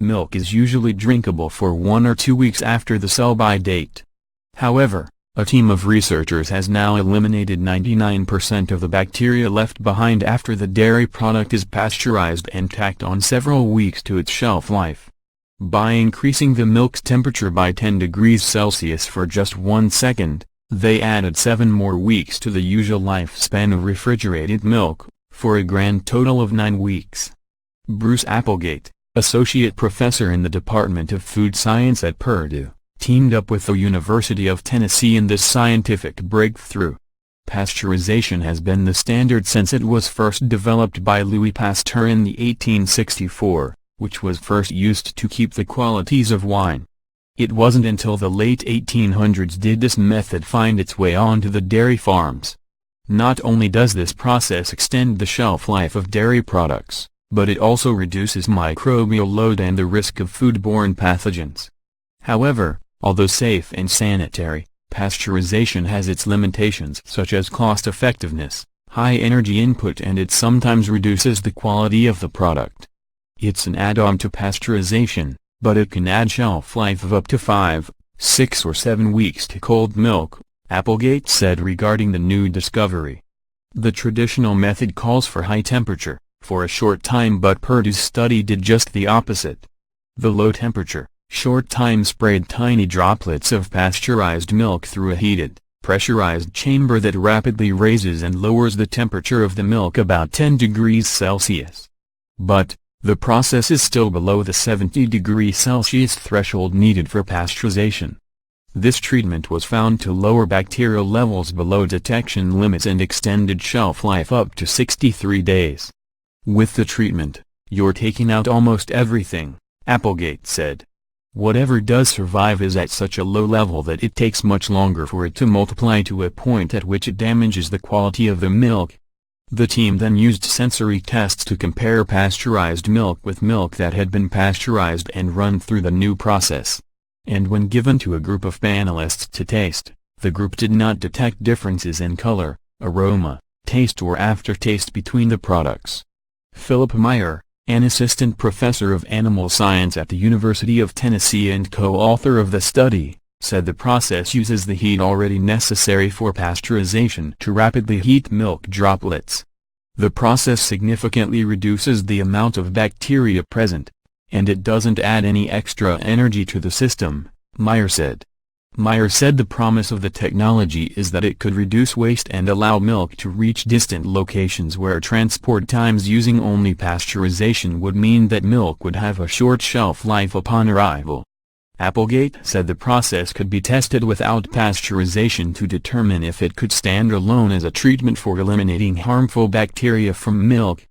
Milk is usually drinkable for 1 or 2 weeks after the sell-by date. However, a team of researchers has now eliminated 99% of the bacteria left behind after the dairy product is pasteurized and tacked on several weeks to its shelf life. By increasing the milk's temperature by 10 degrees Celsius for just 1 second, they added 7 more weeks to the usual lifespan of refrigerated milk, for a grand total of 9 weeks. Bruce Applegate, associate professor in the Department of Food Science at Purdue, teamed up with the University of Tennessee in this scientific breakthrough. Pasteurization has been the standard since it was first developed by Louis Pasteur in the 1864, which was first used to keep the qualities of wine. It wasn't until the late 1800s did this method find its way onto the dairy farms. Not only does this process extend the shelf life of dairy products, but it also reduces microbial load and the risk of foodborne pathogens. However, although safe and sanitary, pasteurization has its limitations such as cost-effectiveness, high energy input, and it sometimes reduces the quality of the product. It's an add-on to pasteurization, but it can add shelf life of up to 5, 6 or 7 weeks to cold milk, Applegate said regarding the new discovery. The traditional method calls for high temperature for a short time, but Purdue's study did just the opposite. The low temperature, short time sprayed tiny droplets of pasteurized milk through a heated, pressurized chamber that rapidly raises and lowers the temperature of the milk about 10 degrees Celsius. But, the process is still below the 70 degrees Celsius threshold needed for pasteurization. This treatment was found to lower bacterial levels below detection limits and extended shelf life up to 63 days. With the treatment, you're taking out almost everything, Applegate said. Whatever does survive is at such a low level that it takes much longer for it to multiply to a point at which it damages the quality of the milk. The team then used sensory tests to compare pasteurized milk with milk that had been pasteurized and run through the new process. And when given to a group of panelists to taste, the group did not detect differences in color, aroma, taste or aftertaste between the products. Philip Meyer, an assistant professor of animal science at the University of Tennessee and co-author of the study, said the process uses the heat already necessary for pasteurization to rapidly heat milk droplets. The process significantly reduces the amount of bacteria present, and it doesn't add any extra energy to the system, Meyer said. Meyer said the promise of the technology is that it could reduce waste and allow milk to reach distant locations where transport times using only pasteurization would mean that milk would have a short shelf life upon arrival. Applegate said the process could be tested without pasteurization to determine if it could stand alone as a treatment for eliminating harmful bacteria from milk,